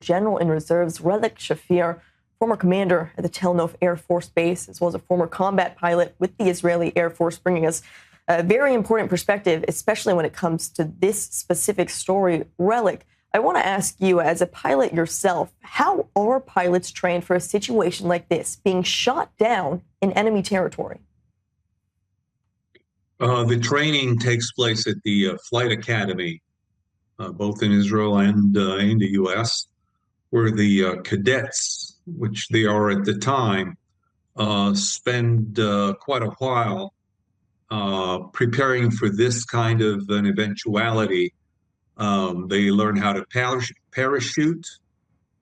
General in Reserves Relik Shafir, former commander at the Tel Nof Air Force Base, as well as a former combat pilot with the Israeli Air Force, bringing us a very important perspective, especially when it comes to this specific story. Relik, I want to ask you, as a pilot yourself, how are pilots trained for a situation like this, being shot down in enemy territory? The training takes place at the Flight Academy, both in Israel and in the U.S., where the cadets, which they are at the time, spend quite a while preparing for this kind of an eventuality. They learn how to parachute,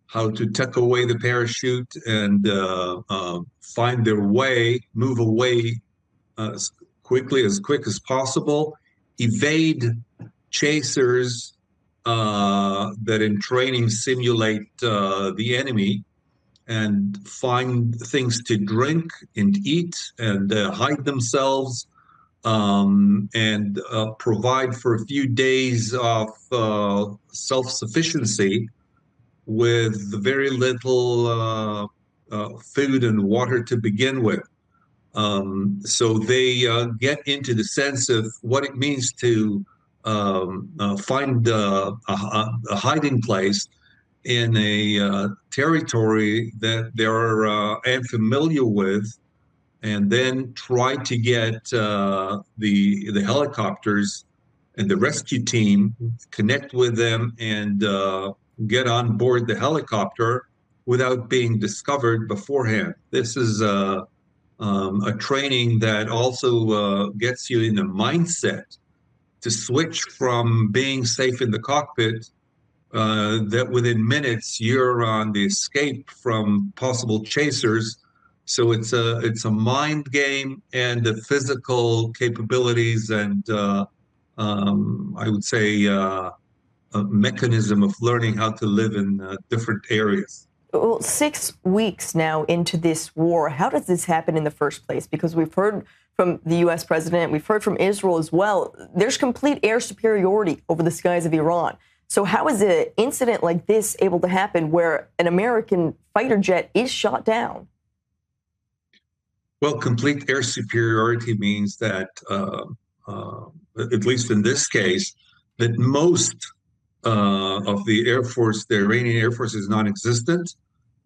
how to tuck away the parachute and find their way, move away as quick as possible, evade chasers that in training simulate the enemy, and find things to drink and eat and hide themselves, and provide for a few days of self-sufficiency with very little food and water to begin with. So they get into the sense of what it means to find a hiding place in a territory that they're unfamiliar with, and then try to get the helicopters and the rescue team, connect with them, and get on board the helicopter without being discovered beforehand. This is a training that also gets you in a mindset to switch from being safe in the cockpit, that within minutes you're on the escape from possible chasers. So it's a mind game, and the physical capabilities and I would say a mechanism of learning how to live in different areas. Well, 6 weeks now into this war, how does this happen in the first place? Because we've heard from the U.S. president, we've heard from Israel as well, there's complete air superiority over the skies of Iran. So how is an incident like this able to happen where an American fighter jet is shot down? Well, complete air superiority means that, at least in this case, that most of the Air Force, the Iranian Air Force, is non-existent,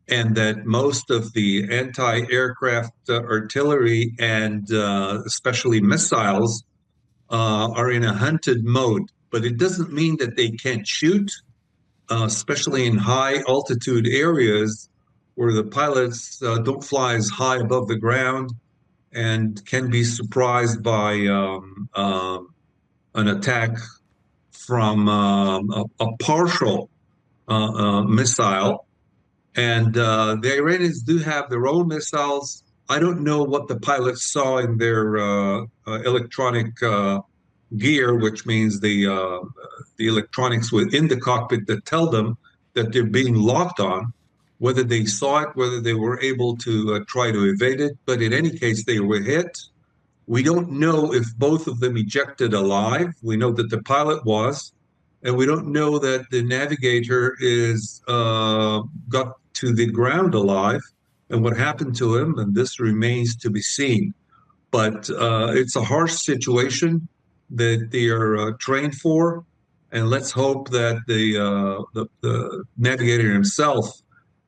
and that most of the anti-aircraft artillery and especially missiles are in a hunted mode. But it doesn't mean that they can't shoot, especially in high altitude areas where the pilots don't fly as high above the ground and can be surprised by an attack from a partial missile. And the Iranians do have their own missiles. I don't know what the pilots saw in their electronic gear, which means the electronics within the cockpit that tell them that they're being locked on, whether they saw it, whether they were able to try to evade it. But in any case, they were hit. We don't know if both of them ejected alive. We know that the pilot was, and we don't know that the navigator is got to the ground alive and what happened to him, and this remains to be seen. But it's a harsh situation that they are trained for, and let's hope that the navigator himself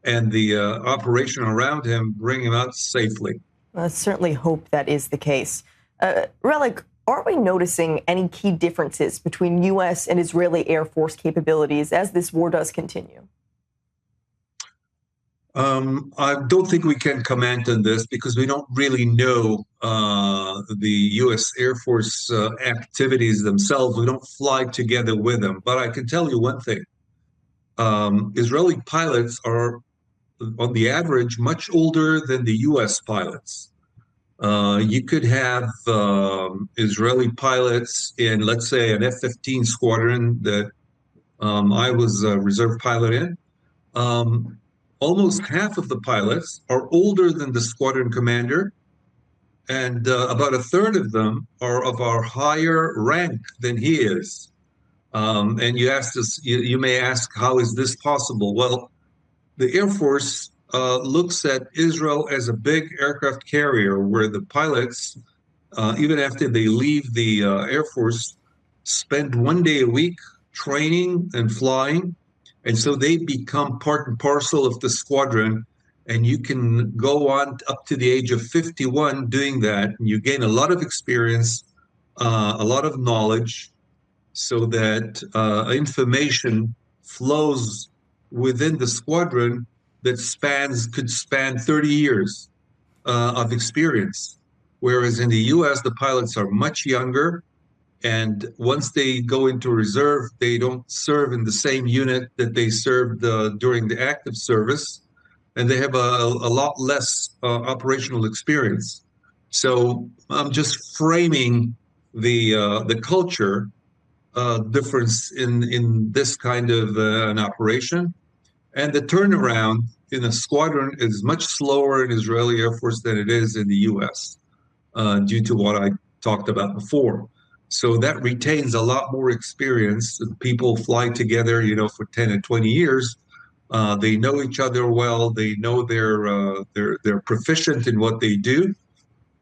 and the operation around him bring him out safely. Let's certainly hope that is the case. Relik, are we noticing any key differences between U.S. and Israeli Air Force capabilities as this war does continue? I don't think we can comment on this because we don't really know the U.S. Air Force activities themselves. We don't fly together with them. But I can tell you one thing. Israeli pilots are, on the average, much older than the U.S. pilots. You could have Israeli pilots in, let's say, an F-15 squadron that I was a reserve pilot in. Almost half of the pilots are older than the squadron commander, and about a third of them are of our higher rank than he is. And you may ask, how is this possible? Well, the Air Force looks at Israel as a big aircraft carrier where the pilots, even after they leave the Air Force, spend 1 day a week training and flying. And so they become part and parcel of the squadron. And you can go on up to the age of 51 doing that. And you gain a lot of experience, a lot of knowledge, so that information flows within the squadron that could span 30 years of experience. Whereas in the US, the pilots are much younger. And once they go into reserve, they don't serve in the same unit that they served during the active service. And they have a lot less operational experience. So I'm just framing the culture difference in this kind of an operation. And the turnaround in a squadron is much slower in Israeli Air Force than it is in the US, due to what I talked about before. So that retains a lot more experience. People fly together, for 10 and 20 years. They know each other well. They know they're proficient in what they do.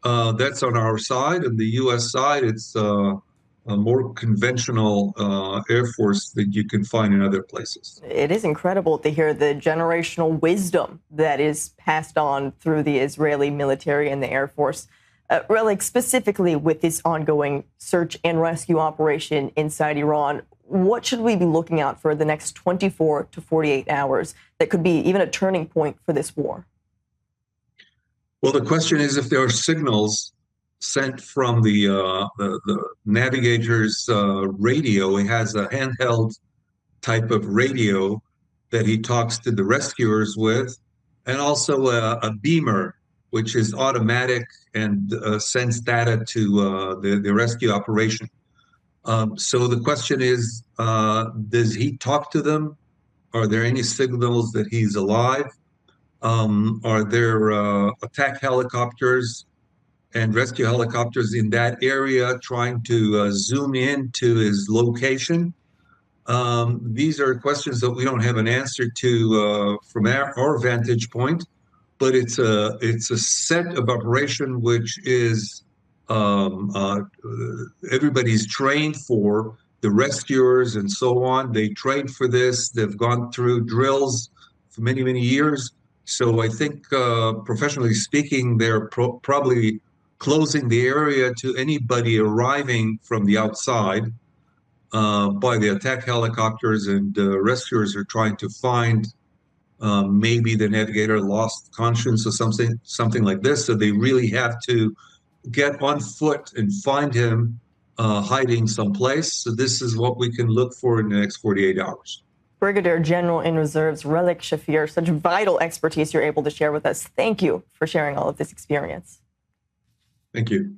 That's on our side. On the U.S. side, it's a more conventional Air Force that you can find in other places. It is incredible to hear the generational wisdom that is passed on through the Israeli military and the Air Force. Relik, specifically with this ongoing search and rescue operation inside Iran, what should we be looking out for the next 24 to 48 hours that could be even a turning point for this war? Well, the question is if there are signals sent from the navigator's radio. He has a handheld type of radio that he talks to the rescuers with, and also a beamer, which is automatic and sends data to the rescue operation. So the question is, does he talk to them? Are there any signals that he's alive? Are there attack helicopters and rescue helicopters in that area trying to zoom in to his location? These are questions that we don't have an answer to from our vantage point, but it's a set of operation which is everybody's trained for, the rescuers and so on. They trained for this. They've gone through drills for many, many years. So I think, professionally speaking, they're probably closing the area to anybody arriving from the outside by the attack helicopters, and rescuers are trying to find maybe the navigator lost conscience or something like this. So they really have to get on foot and find him hiding someplace. So this is what we can look for in the next 48 hours. Brigadier General in Reserves Relik Shafir, such vital expertise you're able to share with us. Thank you for sharing all of this experience. Thank you.